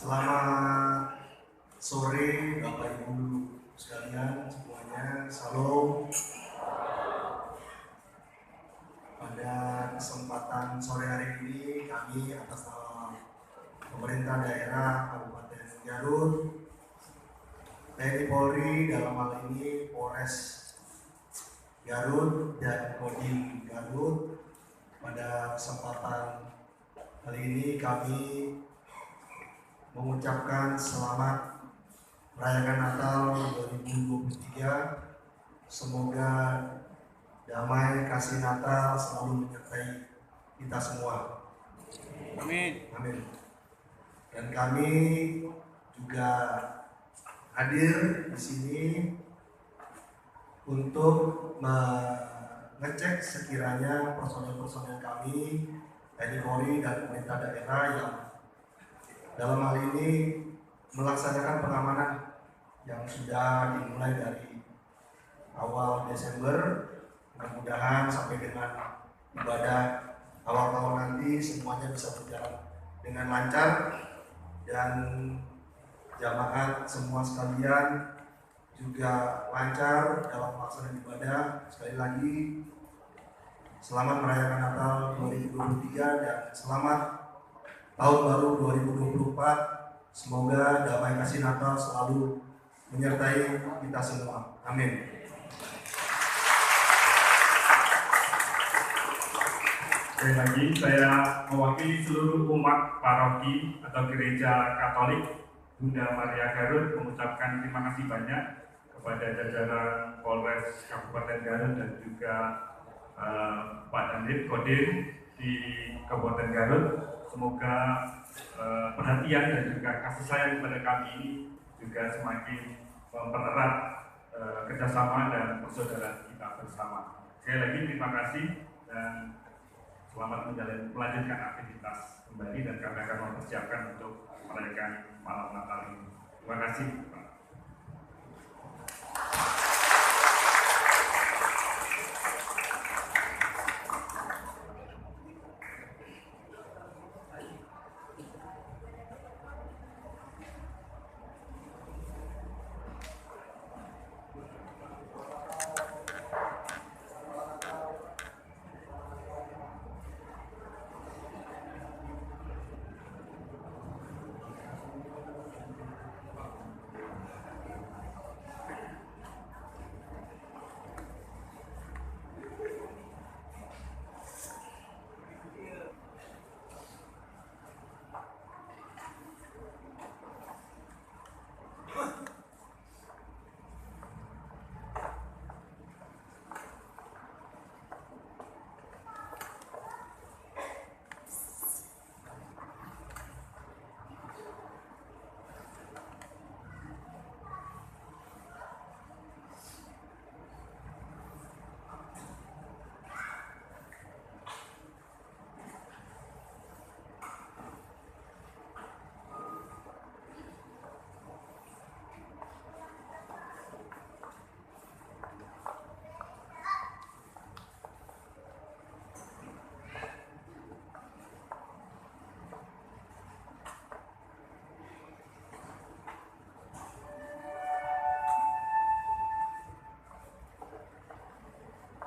Selamat sore Bapak Ibu sekalian semuanya, salam. Pada kesempatan sore hari ini kami atas nama pemerintah daerah Kabupaten Garut, TNI Polri dalam hal ini Polres Garut dan Kodim Garut, pada kesempatan kali ini kami mengucapkan selamat merayakan Natal 2023. Semoga damai kasih Natal selalu menyertai kita semua. Amin. Amin. Dan kami juga hadir di sini untuk mengecek sekiranya personel-personel kami TNI Polri dan pemerintah daerah yang dalam hal ini melaksanakan pengamanan yang sudah dimulai dari awal Desember, mudah-mudahan sampai dengan ibadah awal tahun nanti semuanya bisa berjalan dengan lancar dan jamaah semua sekalian juga lancar dalam pelaksanaan ibadah. Sekali lagi selamat merayakan Natal 2023 dan selamat Tahun Baru 2024. Semoga damai kasih Natal selalu menyertai kita semua. Amin. Sekali lagi saya mewakili seluruh umat paroki atau gereja Katolik Bunda Maria Garut mengucapkan terima kasih banyak kepada jajaran Polres Kabupaten Garut dan juga Pak Dandim Kodim di Kabupaten Garut. Semoga perhatian dan juga kasih sayang kepada kami ini juga semakin mempererat kerjasama dan persaudaraan kita bersama. Sekali lagi terima kasih dan selamat melanjutkan aktivitas kembali, dan kami akan mempersiapkan untuk merayakan malam Natal ini. Terima kasih, Pak.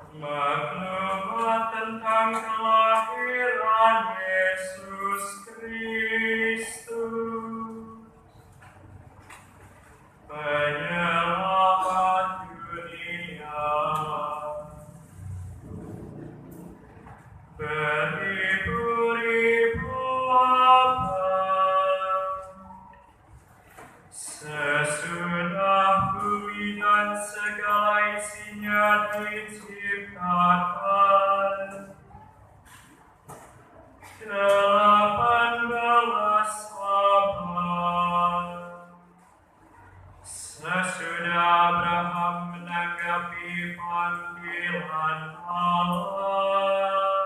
Maklumat tentang kelahiran Yesus Kristus, penyelamat dunia, beribu-ribu abad sesudah bumi dan segala isinya diciptakan. 18 abad sesudah Abraham menanggapi panggilan Allah,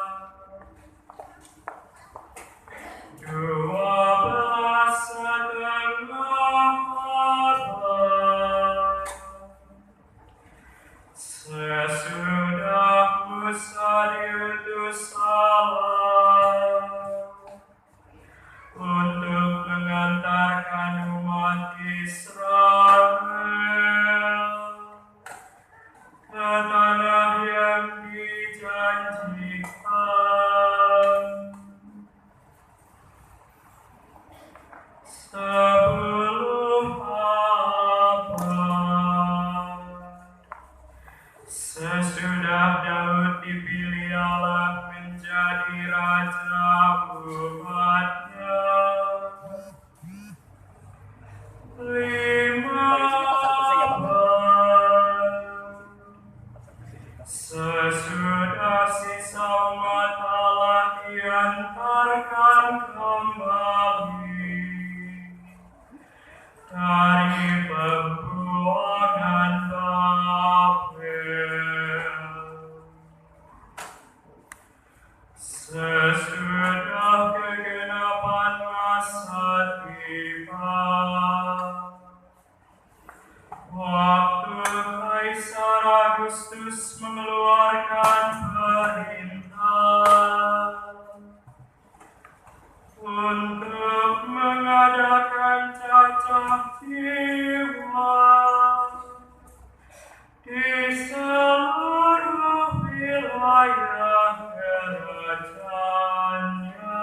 wajahnya.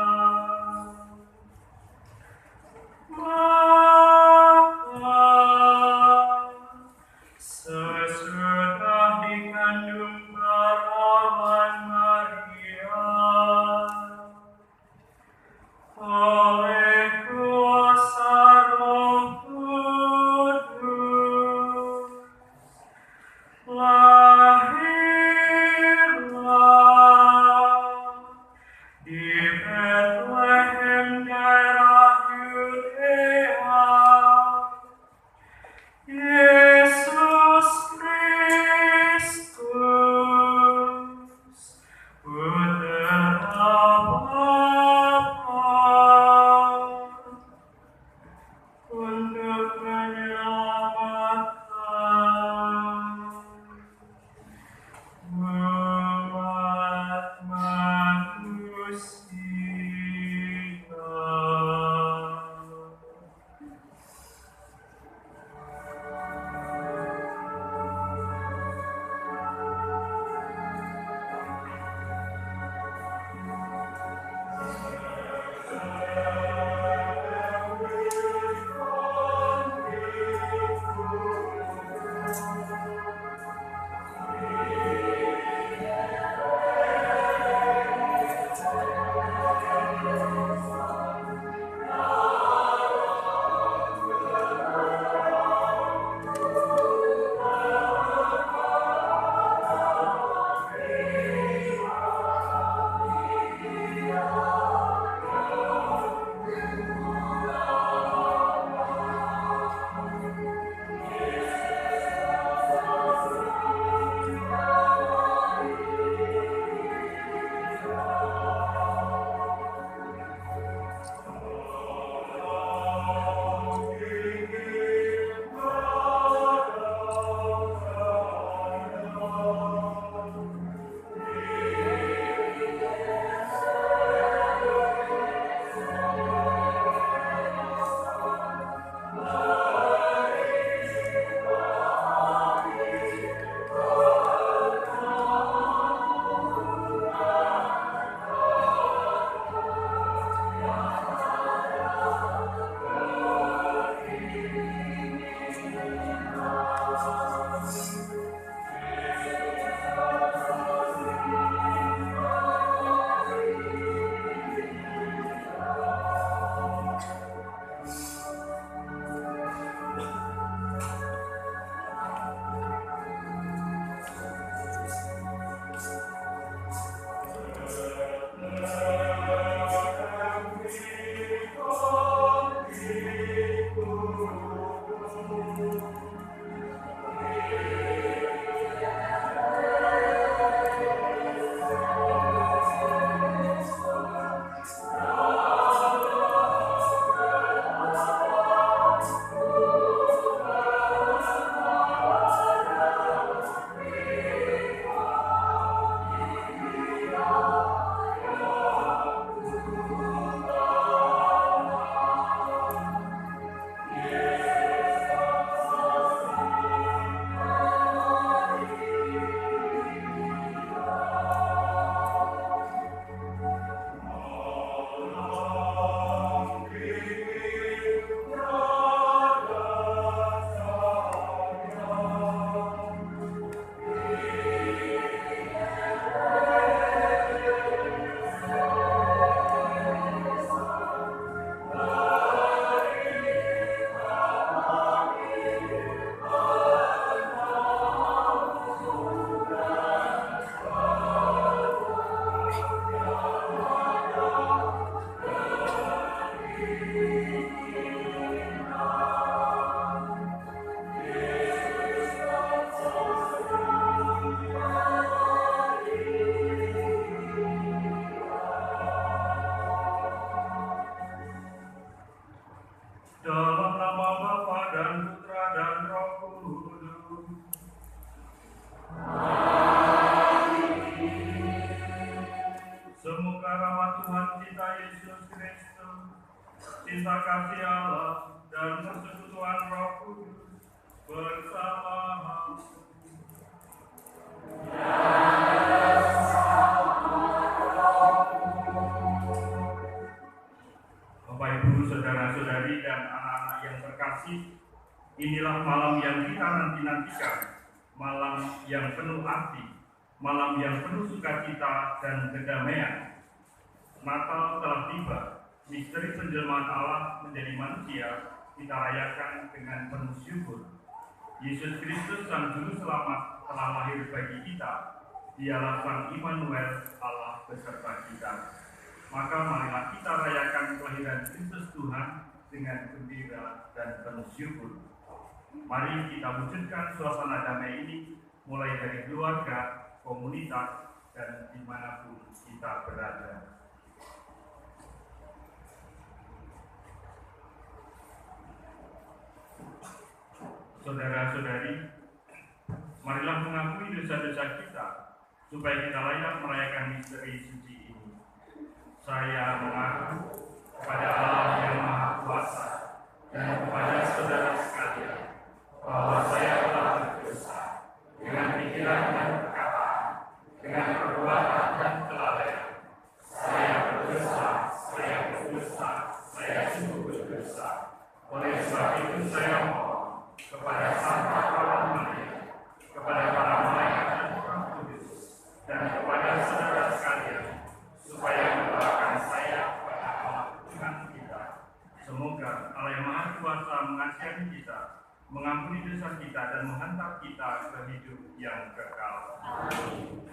Sesudah dikandung perawan Maria, oleh kuasa Roh Kudus, lahirlah di Bethlehem daerah Yudea Yesus Kristus, Putra Bapa, untuk menyelamatkan umat manusia. cinta kasih Allah dan persekutuan Roh Kudus bersama dan anak-anak yang terkasih, inilah malam yang kita nanti-nantikan, malam yang penuh arti, malam yang penuh sukacita dan kedamaian. Natal telah tiba, misteri penjelmaan Allah menjadi manusia kita rayakan dengan penuh syukur. Yesus Kristus Sang Juru Selamat telah lahir bagi kita. Dialah Sang Immanuel, Allah beserta kita. Maka marilah kita rayakan kelahiran Kristus Tuhan dengan gembira dan penuh syukur. Mari kita wujudkan suasana damai ini mulai dari keluarga, komunitas, dan dimanapun kita berada. Saudara-saudari, marilah mengakui dosa-dosa kita supaya kita layak merayakan misteri suci ini. Saya mengaku kepada Allah yang Maha Kuasa dan kepada saudara sekalian bahwa saya telah berdosa dengan pikiran dan perkataan, dengan perbuatan dan kelalaian. Saya berdosa, saya sungguh berdosa. Oleh sebab itu saya mohon kepada Santa Paula Maria, kepada para malaikat dan Roh Kudus, dan kepada saudara sekalian, supaya mendoakan saya kepada Allah Tuhan kita. Semoga Allah yang Maha Kuasa mengasihi kita, mengampuni dosa kita, dan menghantar kita ke hidup yang kekal. Amin.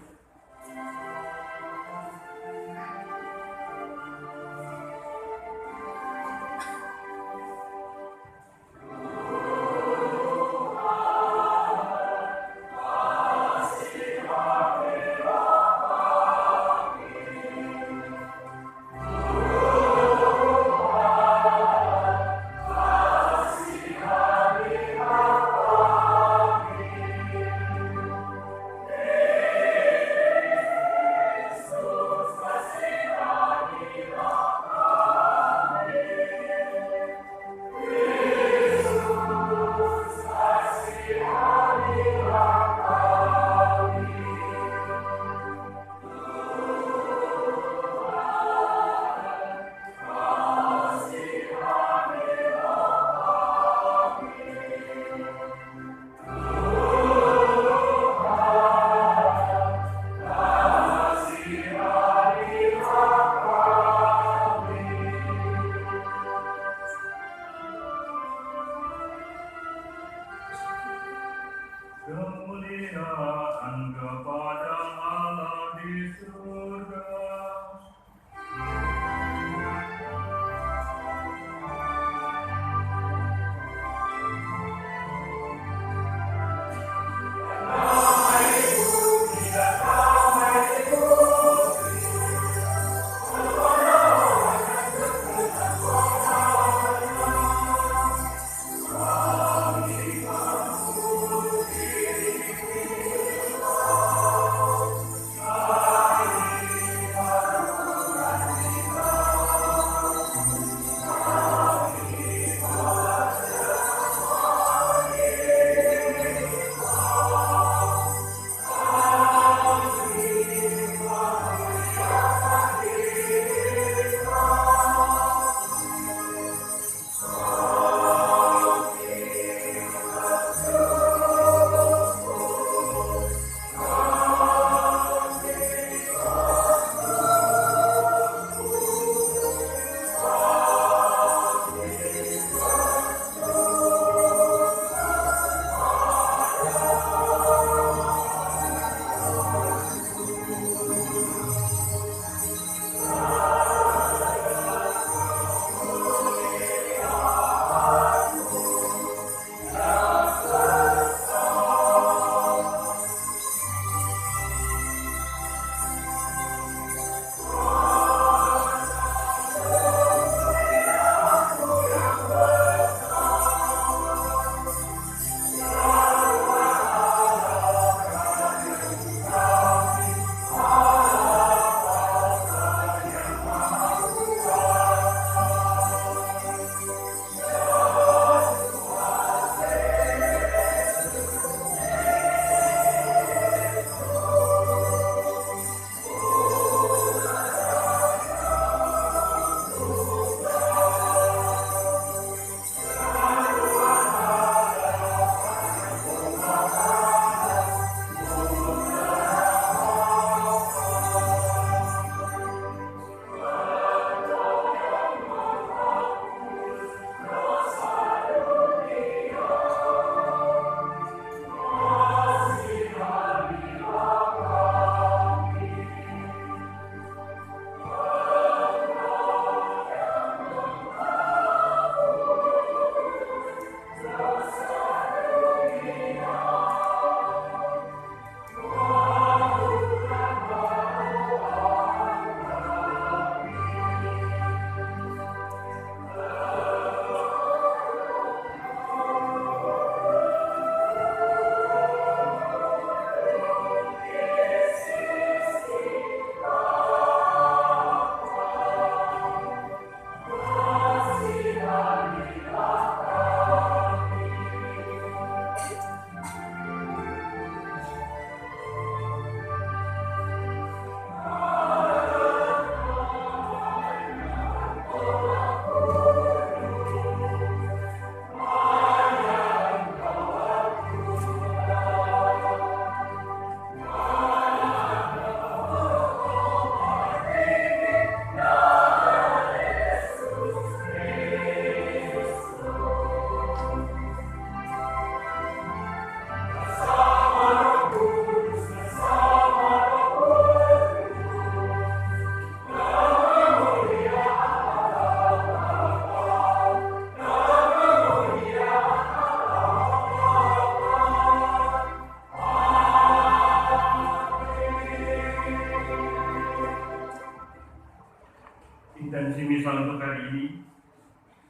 Dan semisal untuk hari ini,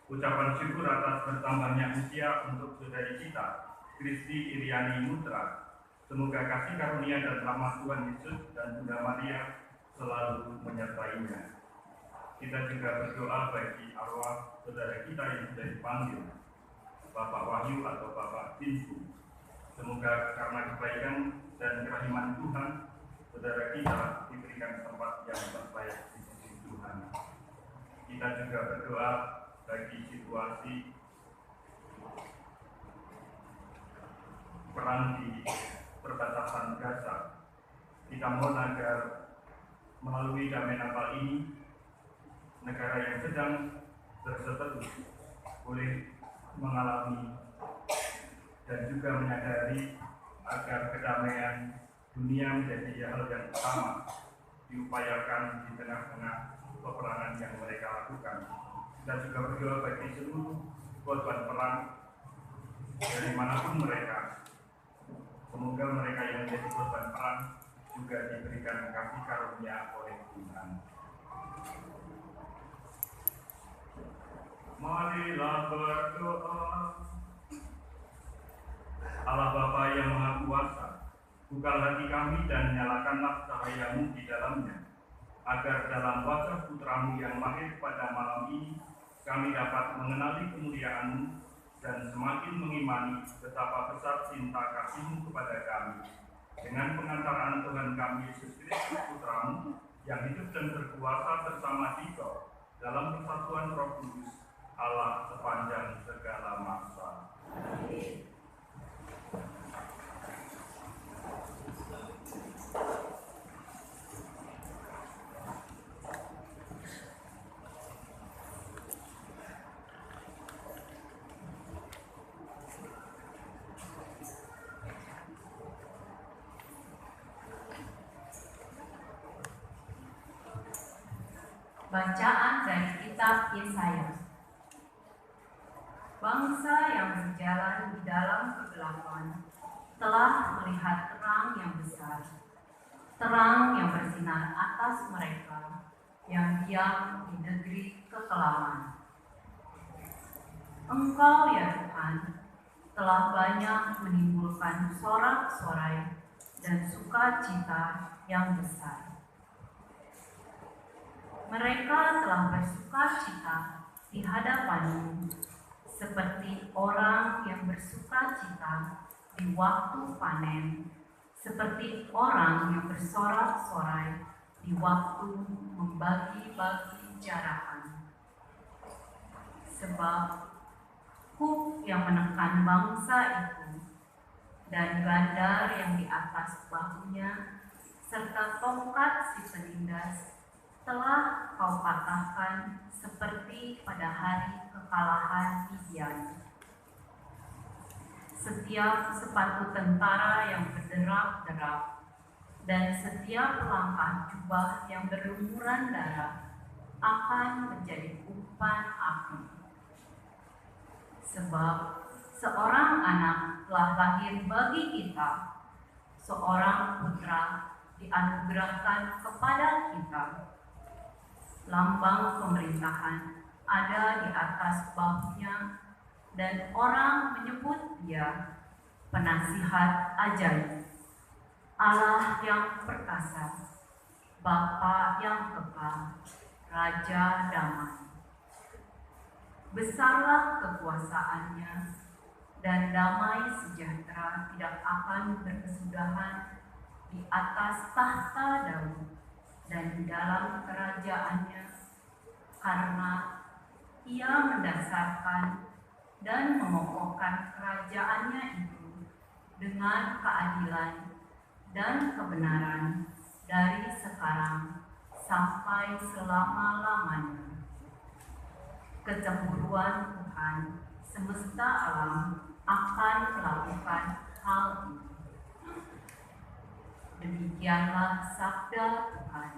ucapan syukur atas bertambahnya usia untuk saudari kita, Kristi Iriani Mutra. Semoga kasih karunia dan rahmat Tuhan Yesus dan Bunda Maria selalu menyertainya. Kita juga berdoa bagi arwah saudara kita yang sudah dipanggil, Bapak Wahyu atau Bapak Tinku. Semoga karena kebaikan dan kerahiman Tuhan, saudara kita diberikan tempat yang terbaik di sisi Tuhan. Kita juga berdoa bagi situasi perang di perbatasan Gaza. Kita mohon agar melalui damai Natal ini, negara yang sedang berseteru boleh mengalami dan juga menyadari agar kedamaian dunia menjadi hal yang utama diupayakan di tengah-tengah peperangan yang mereka lakukan. Dan juga berdoa bagi seluruh korban perang dari manapun mereka. Semoga mereka yang menjadi korban perang juga diberikan kasih karunia oleh Tuhan. Marilah berdoa. Allah Bapa yang Maha Kuasa, bukalah hati kami dan nyalakanlah cahayamu di dalamnya, agar dalam wajah putramu yang lahir pada malam ini, kami dapat mengenali kemuliaan-Mu dan semakin mengimani betapa besar cinta kasih-Mu kepada kami. Dengan pengantaran Tuhan kami Yesus Kristus Putra-Mu, yang hidup dan berkuasa bersama Kita dalam persatuan Roh Kudus, Allah sepanjang segala masa. Amin. Bacaan dari kitab Yesaya. Bangsa yang berjalan di dalam kegelapan telah melihat terang yang besar, terang yang bersinar atas mereka yang diam di negeri kekelaman. Engkau ya Tuhan telah banyak menimbulkan sorak-sorai dan sukacita yang besar. Mereka telah bersukacita di hadapan-Mu, seperti orang yang bersukacita di waktu panen, seperti orang yang bersorak-sorai di waktu membagi-bagi jarahan. Sebab kuk yang menekan bangsa itu, dan gandar yang di atas bahunya, serta tongkat si penindas, telah Kau patahkan seperti pada hari kekalahan Midian. Setiap sepatu tentara yang berderak-derak dan setiap langkah jubah yang berlumuran darah akan menjadi umpan api. Sebab seorang anak telah lahir bagi kita, seorang putra dianugerahkan kepada kita. Lambang pemerintahan ada di atas bahunya, dan orang menyebut Dia Penasihat Ajaib, Allah yang perkasa, Bapa yang kekal, Raja damai. Besarlah kekuasaannya, dan damai sejahtera tidak akan berkesudahan di atas tahta Daud dan di dalam kerajaannya, karena Ia mendasarkan dan mengokohkan kerajaannya itu dengan keadilan dan kebenaran dari sekarang sampai selama-lamanya. Kecemburuan Tuhan semesta alam akan melakukan hal itu. Demikianlah sabda Tuhan.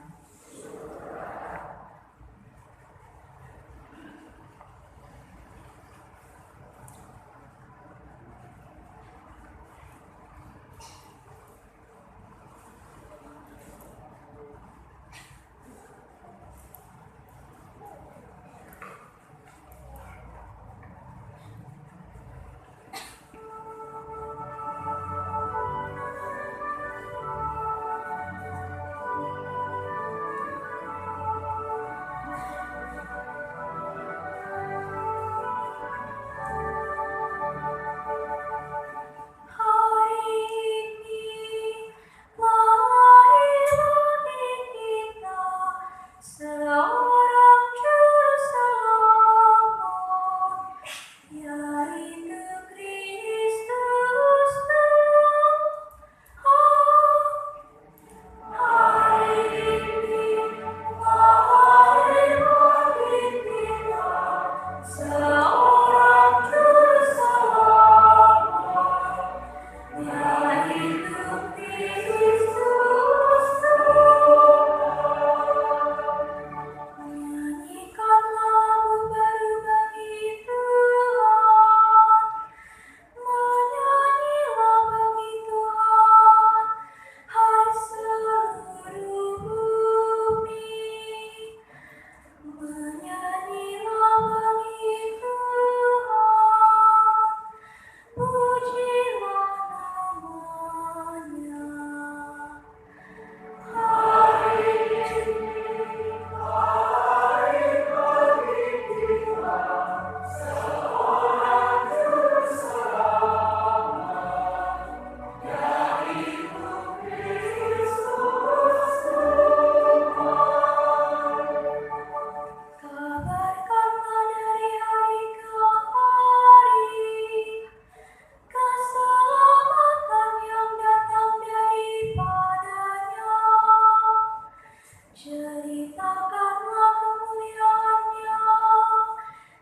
ceritakanlah kemuliaan-Nya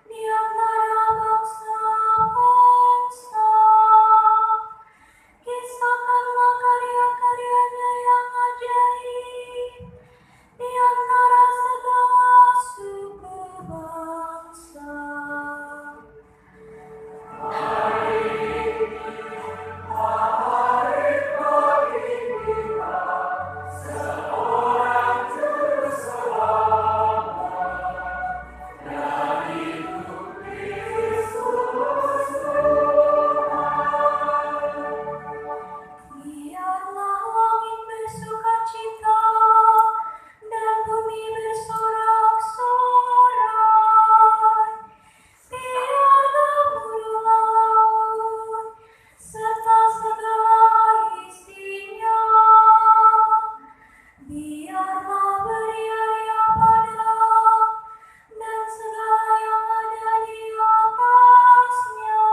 di antara bangsa-bangsa. Kisahkanlah karya-karyanya yang ajaib di antara segala suku bangsa. Biarlah langit bersukacita dan bumi bersorak-sorai. Biar gemuruh laut serta segala isinya. Biarlah beriaya pada dan segala yang ada di atasnya,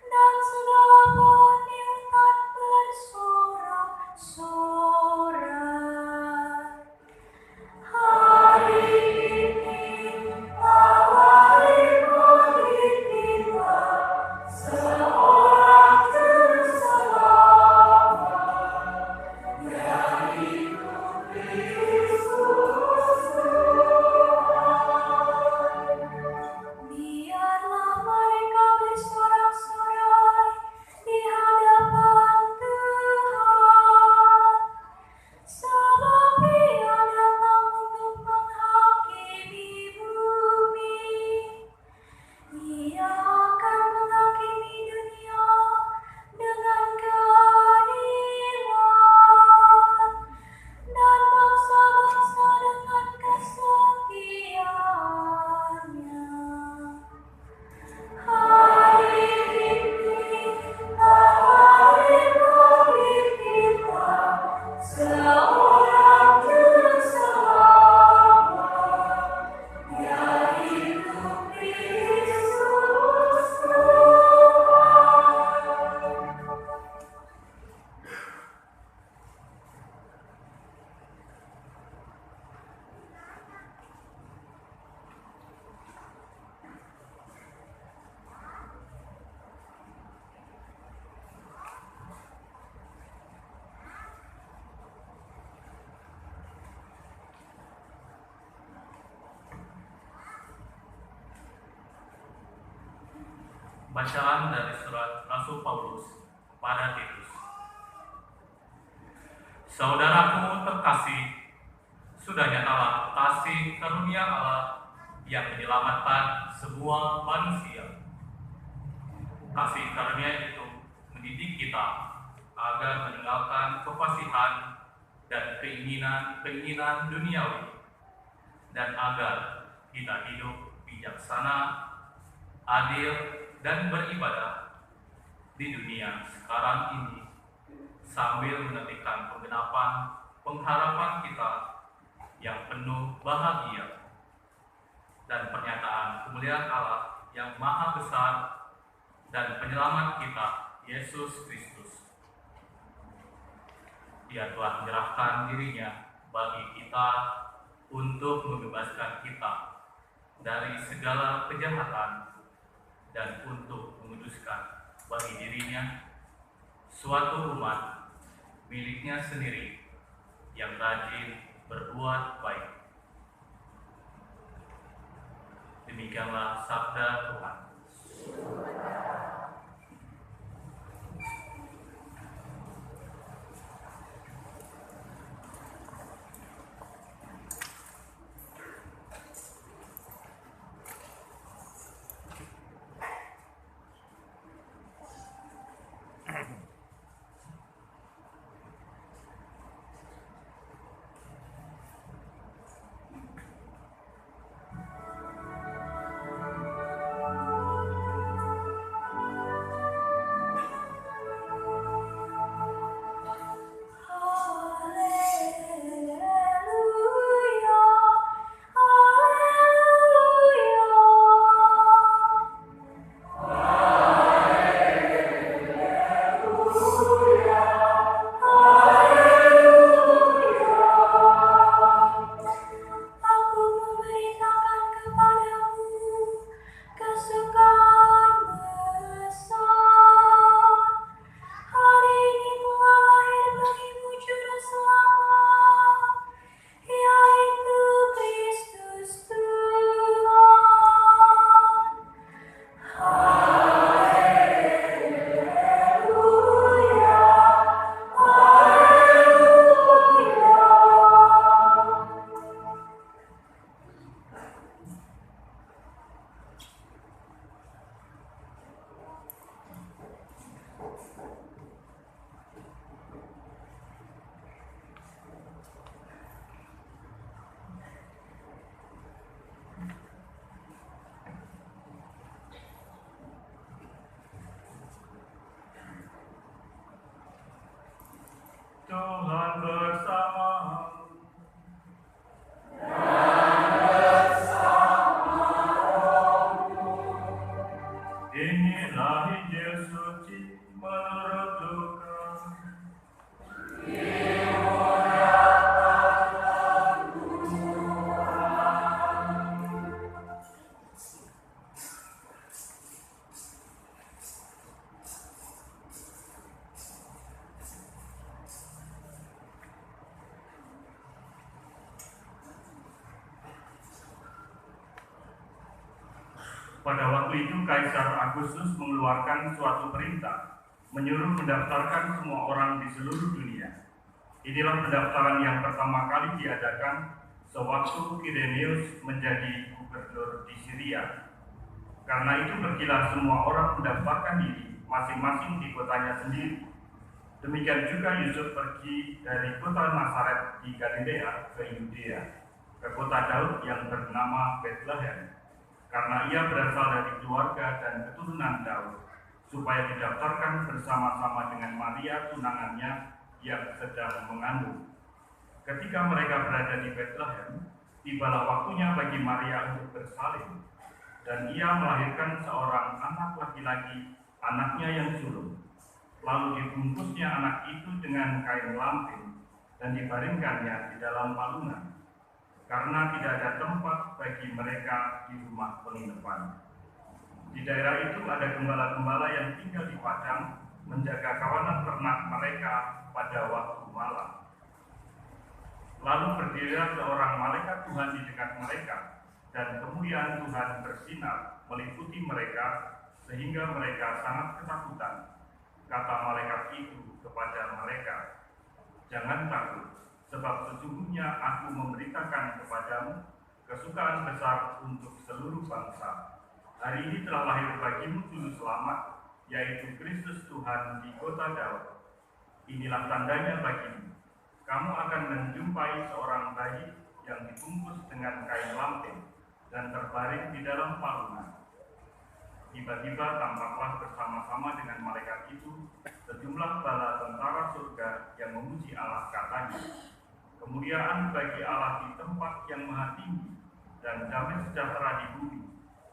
dan segala pohon di hutan bersorak-sorai. Hari ini awali bagi kita seorang juru selamat, yaitu Kristus Tuhan. Biarlah mereka bersorak-sorai di hadapan Tuhan, sebab Dia datang untuk menghakimi bumi. Ia akan menghakimi dunia dengan keadilan dan bangsa-bangsa dengan kesetiaan-Nya. Hari ini awali bagi kita seorang juru selamat, yaitu Kristus Tuhan. Bacaan dari surat Rasul Paulus pada Titus. Saudaraku terkasih, sudah nyatalah kasih karunia Allah yang menyelamatkan semua manusia. Kasih karunia itu mendidik kita agar meninggalkan kefasihan dan keinginan duniawi, dan agar kita hidup bijaksana, adil, dan beribadah di dunia sekarang ini, sambil menantikan penggenapan pengharapan kita yang penuh bahagia dan pernyataan kemuliaan Allah yang maha besar dan penyelamat kita, Yesus Kristus. Dia telah menyerahkan dirinya bagi kita untuk membebaskan kita dari segala kejahatan dan untuk menguduskan bagi dirinya suatu umat miliknya sendiri yang rajin berbuat baik. Demikianlah sabda Tuhan. Pada waktu itu Kaisar Agustus mengeluarkan suatu perintah menyuruh mendaftarkan semua orang di seluruh dunia. Inilah pendaftaran yang pertama kali diadakan sewaktu Quirinius menjadi gubernur di Syria. Karena itu pergilah semua orang mendaftarkan diri masing-masing di kotanya sendiri. Demikian juga Yusuf pergi dari kota Nazaret di Galilea ke Yudea, ke kota Daud yang bernama Bethlehem, karena ia berasal dari keluarga dan keturunan Daud, supaya didaftarkan bersama-sama dengan Maria tunangannya yang sedang mengandung. Ketika mereka berada di Bethlehem, tibalah waktunya bagi Maria untuk bersalin, dan ia melahirkan seorang anak laki-laki, anaknya yang sulung. Lalu dibungkusnya anak itu dengan kain lampin dan dibaringkannya di dalam palungan, karena tidak ada tempat bagi mereka di rumah penginapan. Di daerah itu ada gembala-gembala yang tinggal di padang, menjaga kawanan ternak mereka pada waktu malam. Lalu berdirilah seorang malaikat Tuhan di dekat mereka, dan kemuliaan Tuhan bersinar meliputi mereka, sehingga mereka sangat ketakutan. Kata malaikat itu kepada mereka, "Jangan takut, sebab sesungguhnya aku memberitakan kepadamu kesukaan besar untuk seluruh bangsa. Hari ini telah lahir bagimu juru selamat, yaitu Kristus Tuhan di kota Daud. Inilah tandanya bagimu. Kamu akan menjumpai seorang bayi yang dibungkus dengan kain lampin dan terbaring di dalam palungan." Tiba-tiba tampaklah bersama-sama dengan malaikat itu sejumlah bala tentara surga yang memuji Allah, katanya, "Kemuliaan bagi Allah di tempat yang maha tinggi, dan damai sejahtera di bumi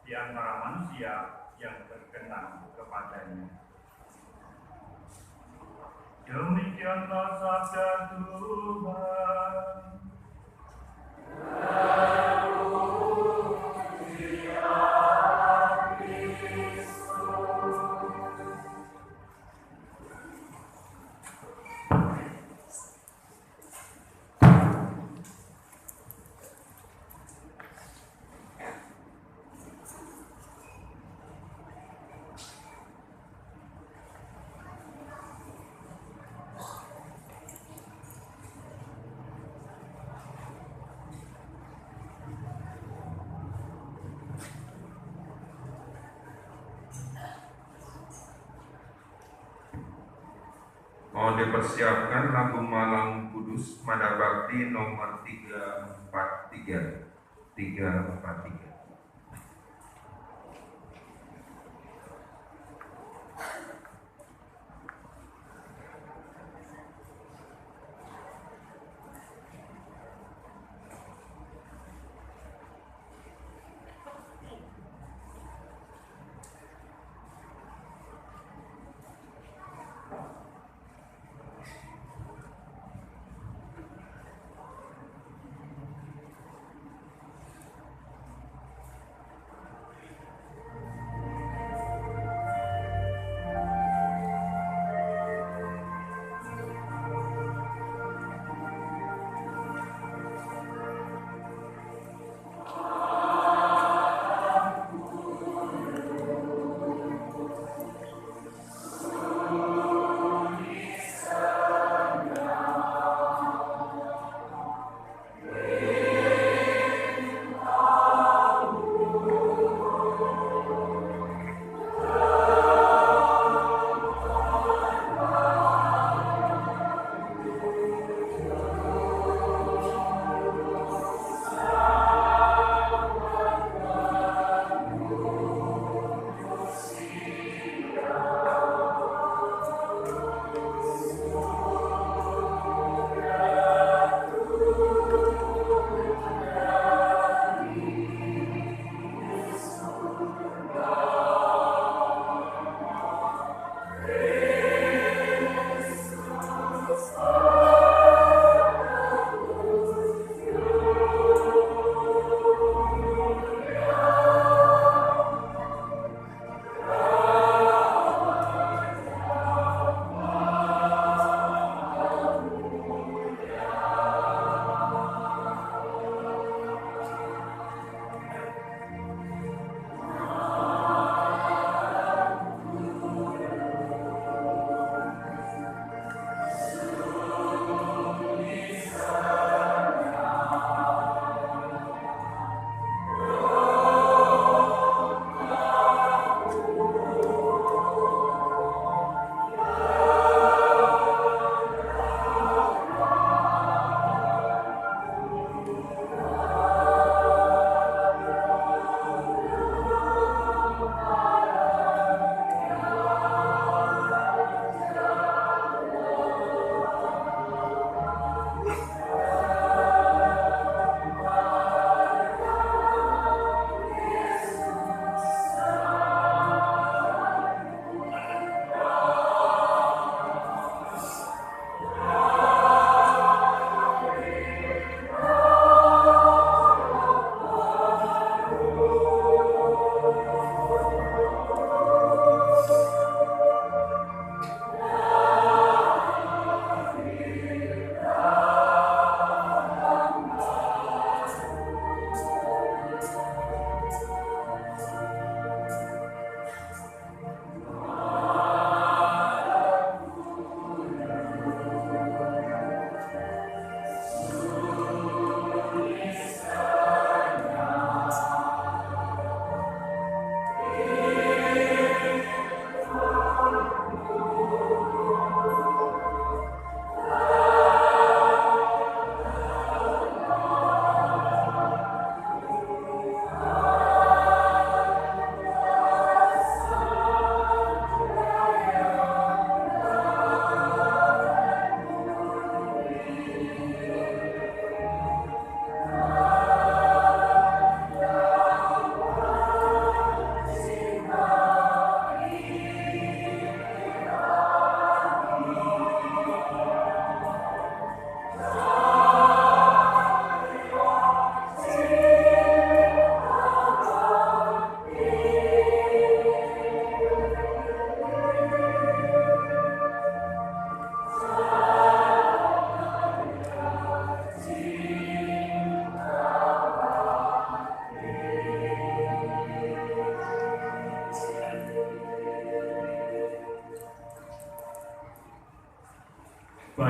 di antara manusia yang berkenan kepadanya." Demikianlah sabda Tuhan. Mohon dipersiapkan lagu Malam Kudus Mada Bakti nomor 343. 343.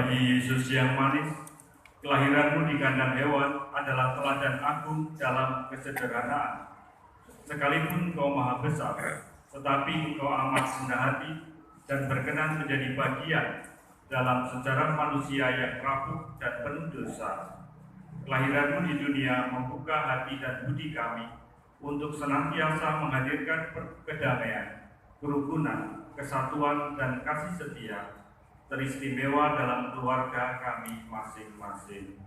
bayi Yesus yang manis, kelahiranmu di kandang hewan adalah teladan agung dalam kesederhanaan. Sekalipun Engkau maha besar, tetapi Engkau amat rendah hati dan berkenan menjadi bagian dalam sejarah manusia yang rapuh dan penuh dosa. Kelahiranmu di dunia membuka hati dan budi kami untuk senantiasa menghadirkan kedamaian, kerukunan, kesatuan, dan kasih setia teristimewa dalam keluarga kami masing-masing.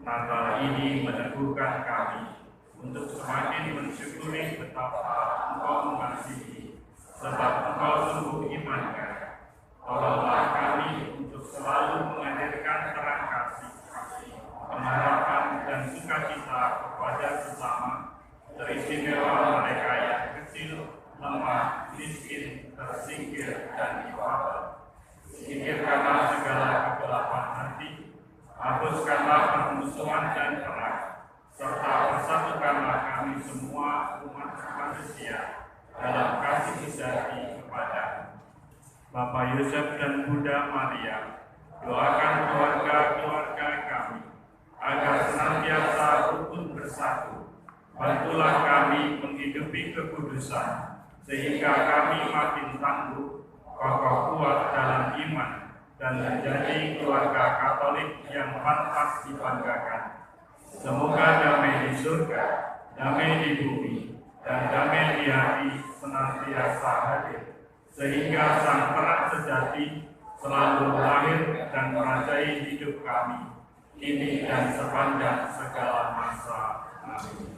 Natal ini meneguhkan kami untuk semakin mensyukuri betapa Engkau mengasihi, sebab Engkau sungguh iman kami. Tolonglah kami untuk selalu menghadirkan terang kasih, pengharapan dan sukacita kepada sesama, teristimewa mereka yang kecil, lemah, miskin, tersingkir, dan difabel. Singkirkanlah segala kegelapan hati, hapuskanlah permusuhan dan perang, serta persatukanlah kami semua umat manusia dalam kasih sejati kepada Bapak Yosef dan Bunda Maria. Doakan keluarga-keluarga kami agar senantiasa rukun bersatu. Bantulah kami menghidupi kekudusan, sehingga kami makin tangguh, kokoh kuat dalam iman, dan menjadi keluarga Katolik yang pantas dibanggakan. Semoga damai di surga, damai di bumi, dan damai di hati senantiasa hadir, sehingga sang terang sejati selalu lahir dan merajai hidup kami, kini dan sepanjang segala masa. Amin.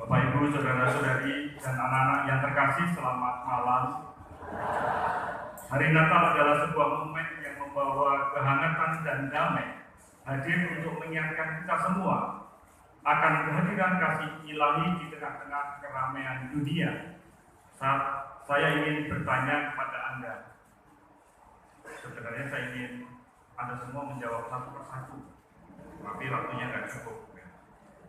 Bapak, Ibu, saudara-saudari, dan anak-anak yang terkasih, selamat malam. Hari Natal adalah sebuah momen yang membawa kehangatan dan damai, hadir untuk mengingatkan kita semua akan kehadiran kasih ilahi di tengah-tengah keramaian dunia. Saat saya ingin bertanya kepada Anda, sebenarnya saya ingin Anda semua menjawab satu persatu, tapi waktunya nggak cukup.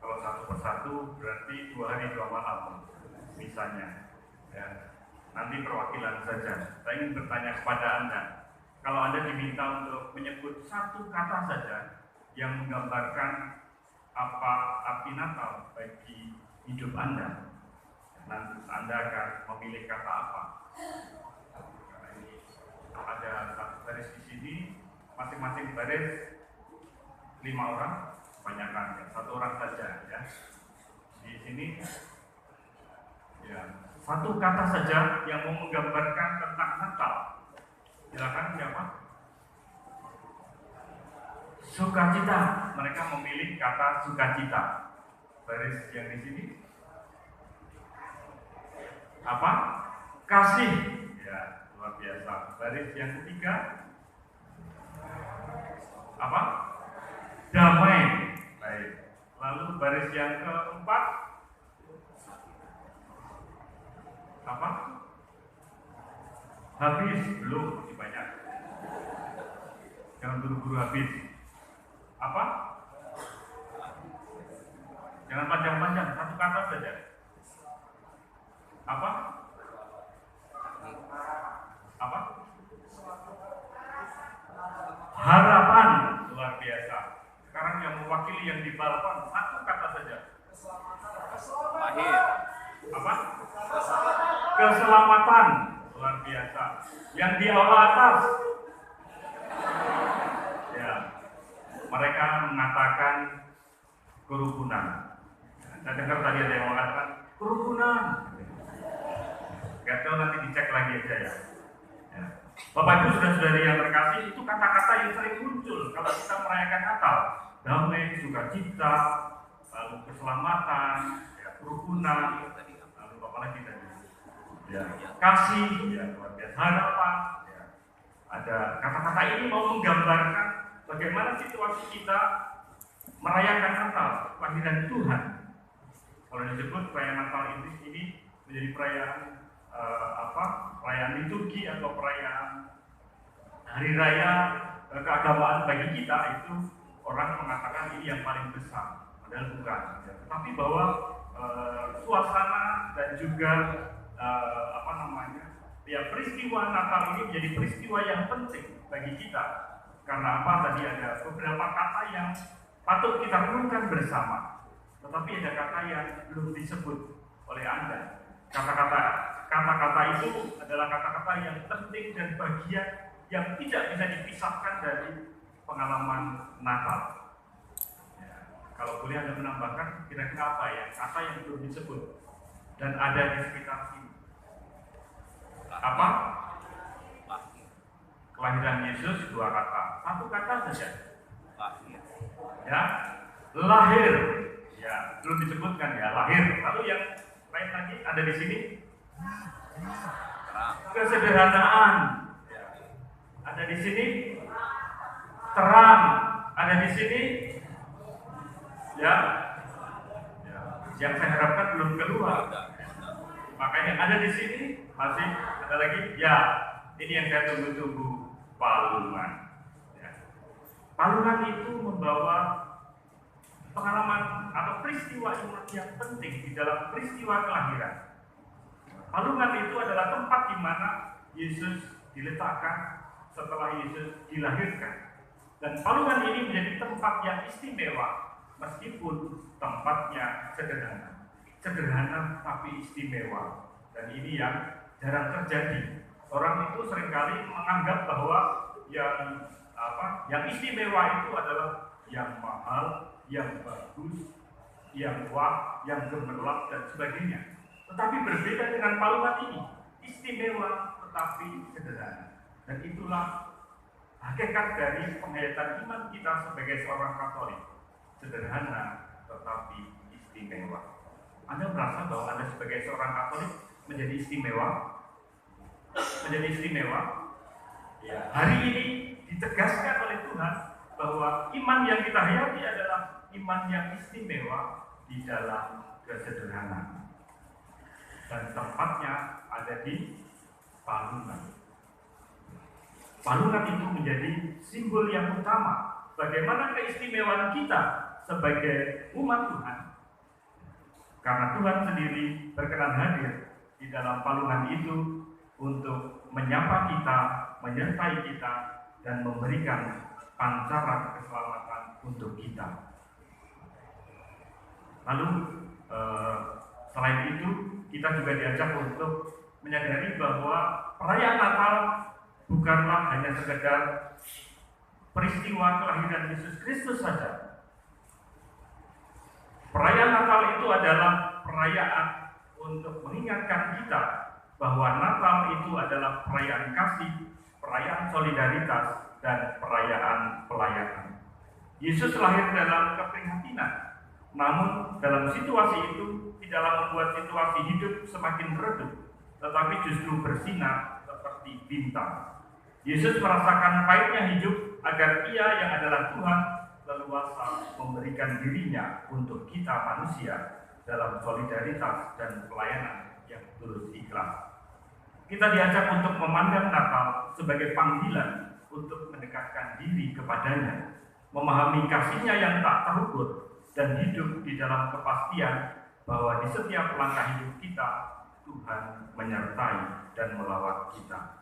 Kalau satu persatu berarti 2 hari 2 malam misalnya. Ya. Nanti perwakilan saja. Saya ingin bertanya kepada Anda, kalau Anda diminta untuk menyebut satu kata saja yang menggambarkan apa arti Natal bagi hidup Anda, nanti Anda akan memilih kata apa? Karena ini ada satu baris di sini, masing-masing baris 5 orang. Banyakkan ya, 1 orang saja ya. Di sini ya, satu kata saja yang mau menggambarkan tentang Natal. Silakan siapa? Sukacita. Mereka memilih kata sukacita. Baris yang di sini apa? Kasih. Ya, luar biasa. Baris yang ketiga apa? Damai. Baik. Lalu baris yang keempat apa? Habis. Belum, masih banyak. Jangan buru-buru habis. Apa? Jangan panjang-panjang, satu kata saja. Apa? Apa? Harapan. Luar biasa. Sekarang yang mewakili yang di balapan, satu kata saja. Apa? Keselamatan. Luar biasa. Yang di aula atas. Ya. Mereka mengatakan kerukunan. Saya dengar tadi ada yang mengatakan kerukunan. Gak tahu, nanti dicek lagi aja ya. Bapak Ibu saudara-saudari yang terkasih, itu kata-kata yang sering muncul kalau kita merayakan Natal. Damai, sukacita, lalu keselamatan, ya, kerukunan, lalu apa lagi tadi? Ya, kasih, ya, luar biasa, harapan. Ya. Ada kata-kata ini mau menggambarkan bagaimana situasi kita merayakan Natal, kehadiran Tuhan. Kalau disebut perayaan Natal ini menjadi perayaan perayaan liturgi atau perayaan hari raya keagamaan bagi kita itu orang mengatakan ini yang paling besar, padahal bukan. Tetapi bahwa suasana dan juga peristiwa Natal ini menjadi peristiwa yang penting bagi kita. Karena apa? Tadi ada beberapa kata yang patut kita renungkan bersama, tetapi ada kata yang belum disebut oleh Anda. Kata-kata itu adalah kata-kata yang penting dan bagian yang tidak bisa dipisahkan dari pengalaman Natal. Ya, kalau boleh Anda menambahkan kira-kira apa ya kata yang belum disebut dan ada di sekitar sini? Apa? Kelahiran Yesus, 2 kata. 1 kata saja. Ya, lahir. Ya, belum disebutkan ya, lahir. Lalu yang lain lagi ada di sini? Kesederhanaan. Ada di sini? Terang. Ada di sini? Ya. Yang saya harapkan belum keluar. Makanya ada di sini masih ada lagi. Ya, ini yang saya tunggu-tunggu, palungan. Ya. Palungan itu membawa pengalaman atau peristiwa yang penting di dalam peristiwa kelahiran. Palungan itu adalah tempat di mana Yesus diletakkan setelah Yesus dilahirkan. Dan palungan ini menjadi tempat yang istimewa meskipun tempatnya sederhana. Sederhana tapi istimewa. Dan ini yang jarang terjadi. Orang itu seringkali menganggap bahwa yang istimewa itu adalah yang mahal, yang bagus, yang wah, yang gemerlap dan sebagainya. Tetapi berbeda dengan palungan ini, istimewa tetapi sederhana. Dan itulah hakikat dari penghayatan iman kita sebagai seorang Katolik. Sederhana tetapi istimewa. Anda merasa bahwa Anda sebagai seorang Katolik menjadi istimewa? Menjadi istimewa? Ya. Hari ini ditegaskan oleh Tuhan bahwa iman yang kita hayati adalah iman yang istimewa di dalam kesederhanaan. Dan tempatnya ada di palungan. Palungan itu menjadi simbol yang utama bagaimana keistimewaan kita sebagai umat Tuhan. Karena Tuhan sendiri berkenan hadir di dalam palungan itu untuk menyapa kita, menyertai kita, dan memberikan pancaran keselamatan untuk kita. Lalu selain itu kita juga diajak untuk menyadari bahwa perayaan Natal bukanlah hanya sekedar peristiwa kelahiran Yesus Kristus saja. Perayaan Natal itu adalah perayaan untuk mengingatkan kita bahwa Natal itu adalah perayaan kasih, perayaan solidaritas, dan perayaan pelayanan. Yesus lahir dalam keprihatinan, namun dalam situasi itu tidaklah membuat situasi hidup semakin redup, tetapi justru bersinar seperti bintang. Yesus merasakan pahitnya hidup agar Ia yang adalah Tuhan leluasa memberikan dirinya untuk kita manusia dalam solidaritas dan pelayanan yang tulus ikhlas. Kita diajak untuk memandang Natal sebagai panggilan untuk mendekatkan diri kepadanya, memahami kasih-Nya yang tak terukur, dan hidup di dalam kepastian bahwa di setiap langkah hidup kita, Tuhan menyertai dan melawat kita.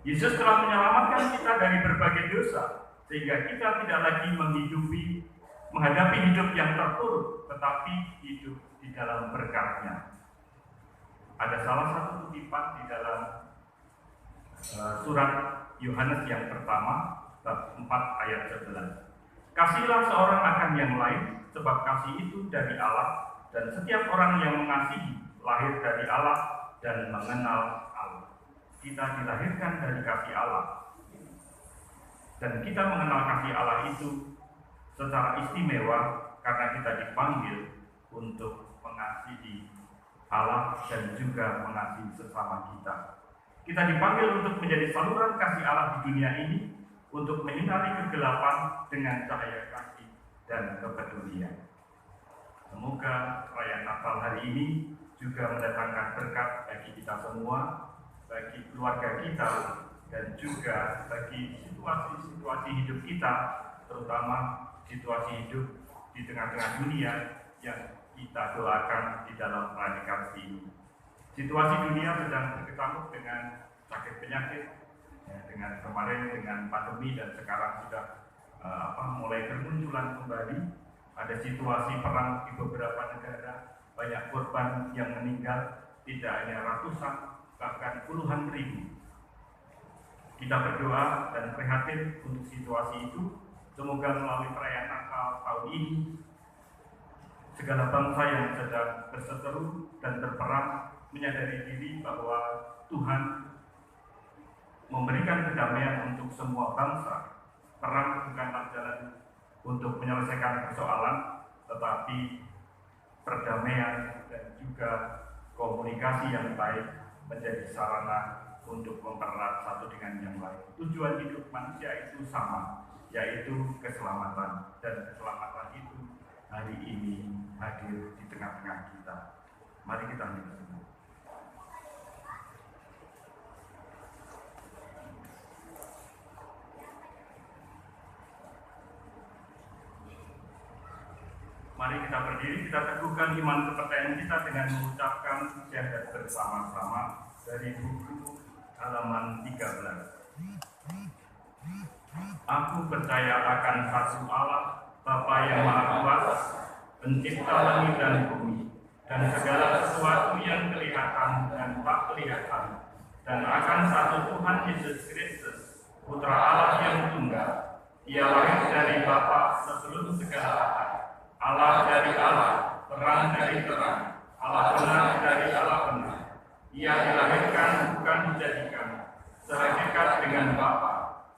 Yesus telah menyelamatkan kita dari berbagai dosa, sehingga kita tidak lagi menghadapi hidup yang terpuruk, tetapi hidup di dalam berkat-Nya. Ada salah satu kutipan di dalam surat Yohanes yang pertama, bab 4 ayat 11. Kasihlah seorang akan yang lain, sebab kasih itu dari Allah, dan setiap orang yang mengasihi lahir dari Allah dan mengenal Allah. Kita dilahirkan dari kasih Allah, dan kita mengenal kasih Allah itu secara istimewa karena kita dipanggil untuk mengasihi Allah dan juga mengasihi sesama kita. Kita dipanggil untuk menjadi saluran kasih Allah di dunia ini, untuk menyinari kegelapan dengan cahaya kasih dan kepedulian. Semoga perayaan Natal hari ini juga mendatangkan berkat bagi kita semua, bagi keluarga kita, dan juga bagi situasi-situasi hidup kita, terutama situasi hidup di tengah-tengah dunia yang kita doakan di dalam pranikasi ini. Situasi dunia sedang berkecamuk dengan sakit penyakit, ya, dengan kemarin dengan pandemi dan sekarang sudah mulai bermunculan kembali. Ada situasi perang di beberapa negara, banyak korban yang meninggal, tidak hanya ratusan, bahkan puluhan ribu. Kita berdoa dan prihatin untuk situasi itu. Semoga melalui perayaan Natal tahun ini, segala bangsa yang sedang berseteru dan berperang menyadari diri bahwa Tuhan memberikan kedamaian untuk semua bangsa. Perang bukanlah jalan untuk menyelesaikan persoalan, tetapi perdamaian dan juga komunikasi yang baik menjadi sarana untuk mempererat satu dengan yang lain. Tujuan hidup manusia itu sama, yaitu keselamatan, dan keselamatan itu hari ini hadir di tengah-tengah kita. Mari kita berdoa. Mari kita berdiri, kita teguhkan iman kepercayaan kita dengan mengucapkan syahadat bersama-sama dari buku halaman 13. Aku percaya akan satu Allah, Bapa yang Maha Kuasa, pencipta langit dan bumi, dan segala sesuatu yang kelihatan dan tak kelihatan, dan akan satu Tuhan Yesus Kristus, Putra Allah yang tunggal. Ia lahir dari Bapa sebelum segala abad. Allah dari Allah, terang dari terang, Allah benar dari Allah benar. Ia dilahirkan bukan dijadikan, sehakikat dengan Bapa.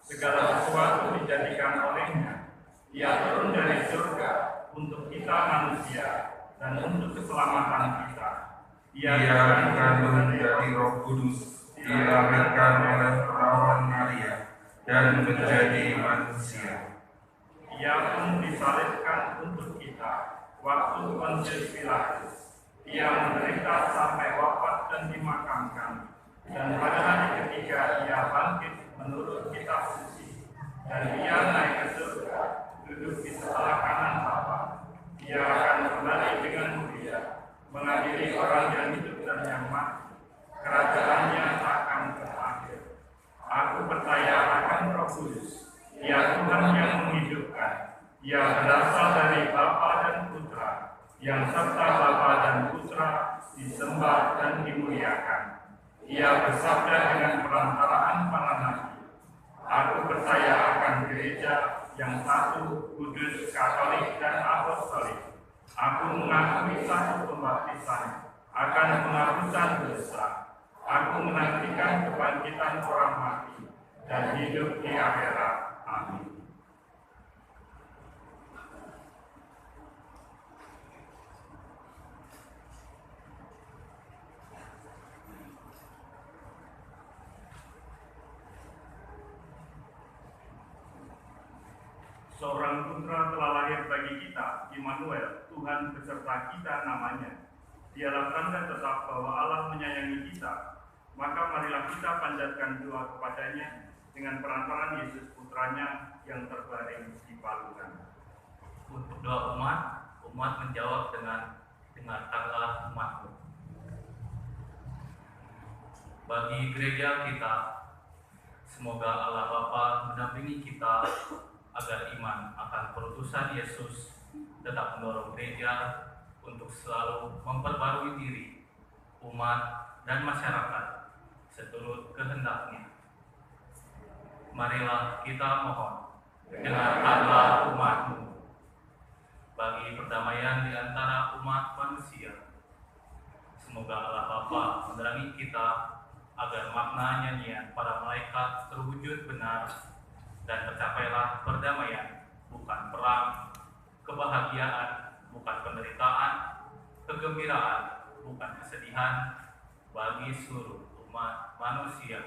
Segala sesuatu dijadikan olehnya. Ia turun dari surga untuk kita manusia dan untuk keselamatan kita. Ia dikandung dari Roh Kudus, dilahirkan oleh perawan Maria, dan menjadi manusia. Ia pun disalibkan untuk kita waktu Pontius Pilatus. Ia menderita sampai wafat dan dimakamkan, dan pada hari ketiga ia bangkit menurut kitab suci, dan ia naik ke surga, duduk di sebelah kanan Bapa. Ia akan kembali dengan mulia, mengadili orang yang hidup dan yang mati. Kerajaannya akan berakhir. Aku percaya akan Roh Kudus, Ia Tuhan yang menghidupkan. Ia berasal dari Bapa dan Putra, yang serta Bapa dan Putra disembah dan dimuliakan. Ia bersabda dengan perantaraan para nabi. Aku percaya akan gereja yang satu, kudus, katolik, dan apostolik. Aku mengakui satu pembaptisan akan penghapusan dosa. Aku menantikan kebangkitan orang mati dan hidup di akhirat. Amin. Seorang putra telah lahir bagi kita, Immanuel, Tuhan beserta kita namanya. Dialah tanda tetap bahwa Allah menyayangi kita. Maka marilah kita panjatkan doa kepadanya dengan perantaraan Yesus putranya yang terbaring di palungan. Untuk doa umat menjawab dengan dengarkanlah umatmu. Bagi gereja kita, semoga Allah Bapa mendampingi kita agar iman akan perutusan Yesus tetap mendorong gereja untuk selalu memperbarui diri, umat, dan masyarakat seturut kehendaknya. Marilah kita mohon, dengarkanlah umatmu. Bagi perdamaian di antara umat manusia, semoga Allah Bapa menerangi kita agar makna nyanyian para malaikat terwujud benar dan tercapailah perdamaian, bukan perang, kebahagiaan, bukan penderitaan, kegembiraan, bukan kesedihan bagi seluruh umat manusia.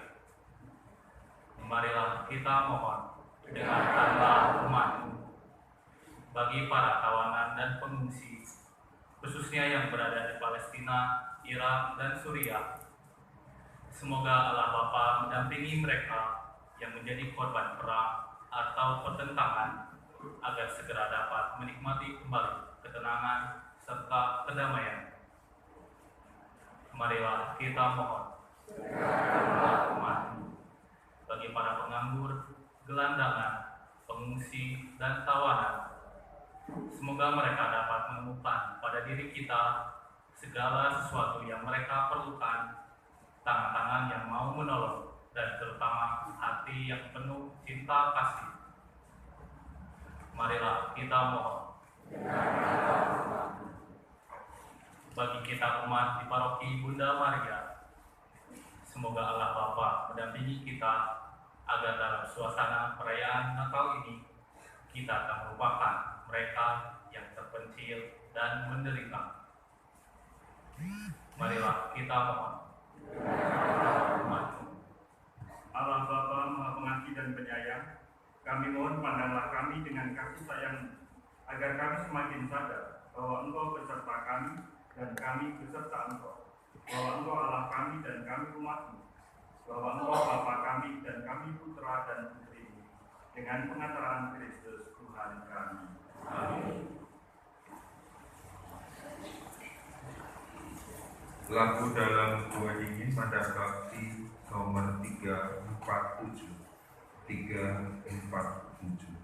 Marilah kita mohon, dengarkanlah umatmu. Bagi para tawanan dan pengungsi, khususnya yang berada di Palestina, Ira, dan Surya. Semoga Allah Bapa mendampingi mereka yang menjadi korban perang atau pertentangan agar segera dapat menikmati kembali ketenangan serta kedamaian. Marilah kita mohon. Bagi para penganggur, gelandangan, pengungsi, dan tawanan, semoga mereka dapat menemukan pada diri kita segala sesuatu yang mereka perlukan, tangan-tangan yang mau menolong, dan terutama hati yang penuh cinta kasih. Marilah kita mohon. Bagi kita umat di Paroki Bunda Maria, semoga Allah Bapa mendampingi kita agar dalam suasana perayaan Natal ini kita tak melupakan mereka yang terpencil dan menderita. Marilah kita mohon. Allah Bapa Maha Pengasih dan Penyayang, kami mohon pandanglah kami dengan kasih sayang agar kami semakin sadar bahwa Engkau beserta kami dan kami beserta Engkau, bahwa Engkau Allah kami dan kami umat-Mu, bahwa Engkau Bapa kami dan kami putra dan putri-Mu, dengan pengantaran Kristus Tuhan kami. Amin. Lagu dalam buah dingin pada bakti nomor 347. 347.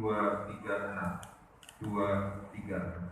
236. 236.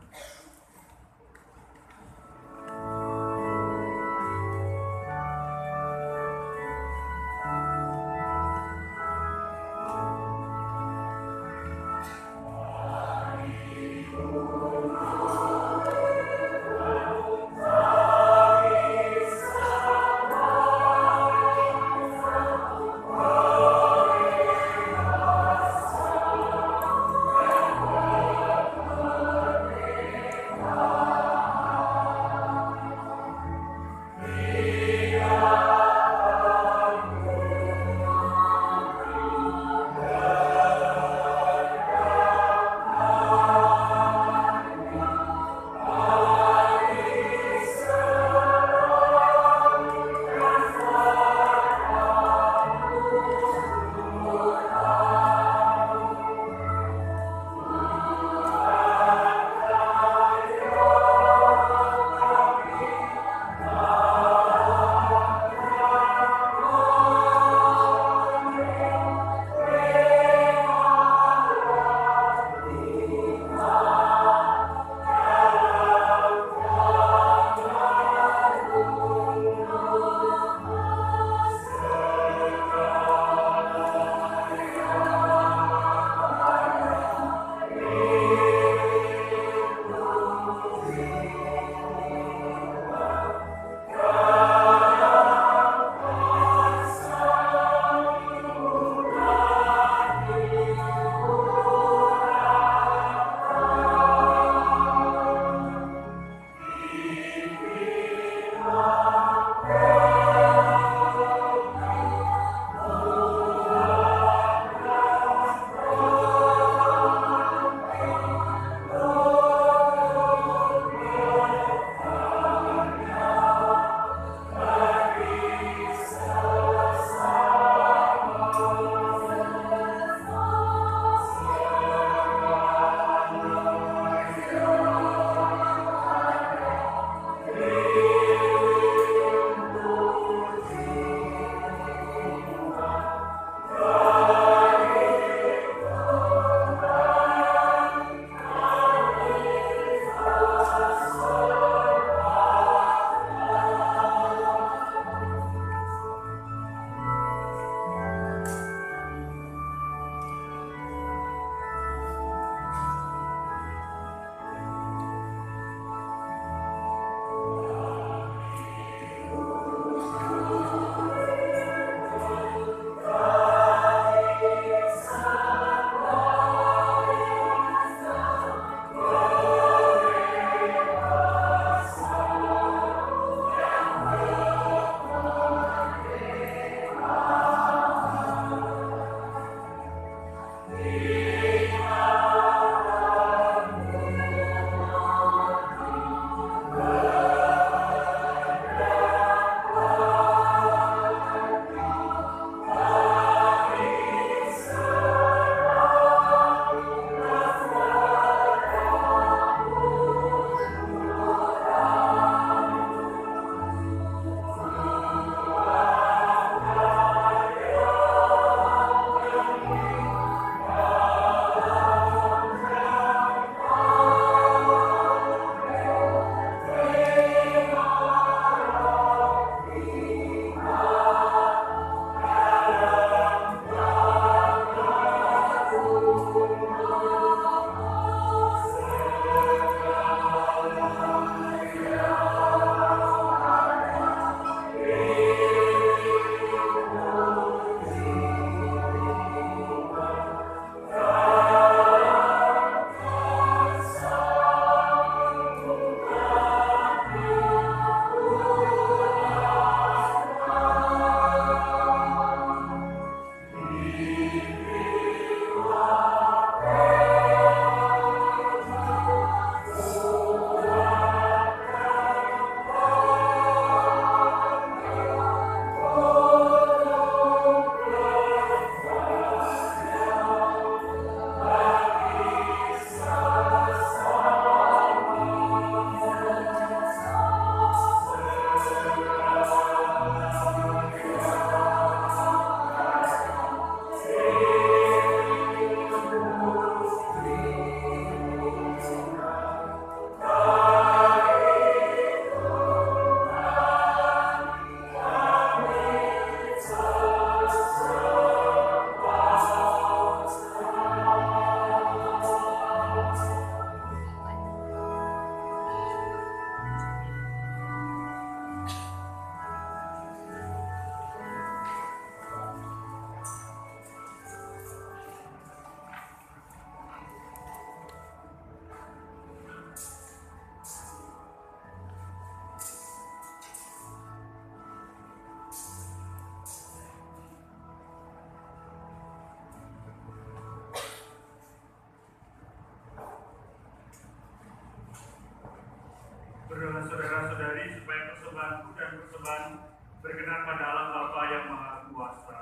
berkenan pada Allah Bapa yang Maha Kuasa.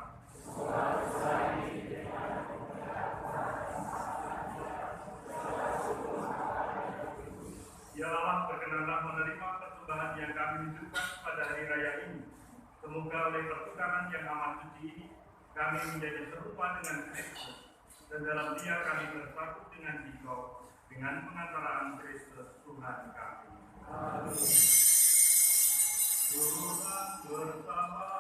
Ya Allah, berkenanlah menerima persembahan yang kami tunjukkan pada hari raya ini. Semoga oleh pertukaran yang amat suci ini, kami menjadi serupa dengan Kristus, dan dalam Dia kami bersatu dengan Dikau, dengan pengantaraan Kristus Tuhan kami. Amin. Tuhan bersamamu.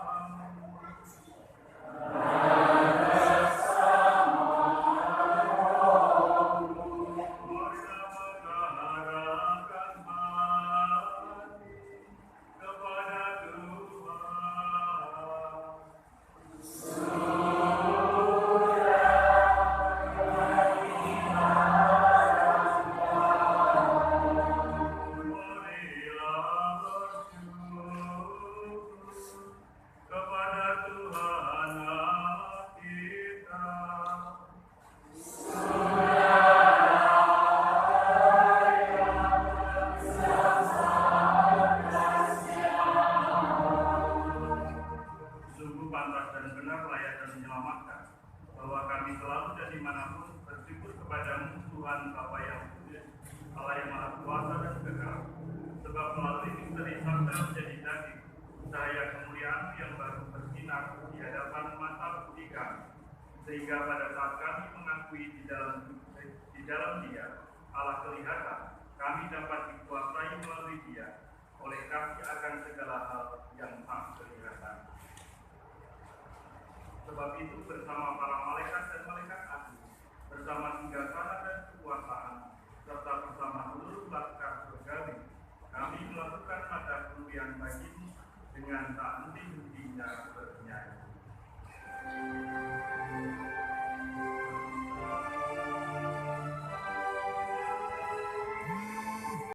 Sehingga pada saat kami mengakui di dalam Dia Allah kelihatan, kami dapat dikuasai melalui Dia oleh kasih akan segala hal yang tak kelihatan. Sebab itu bersama para malaikat dan malaikat agung, bersama 3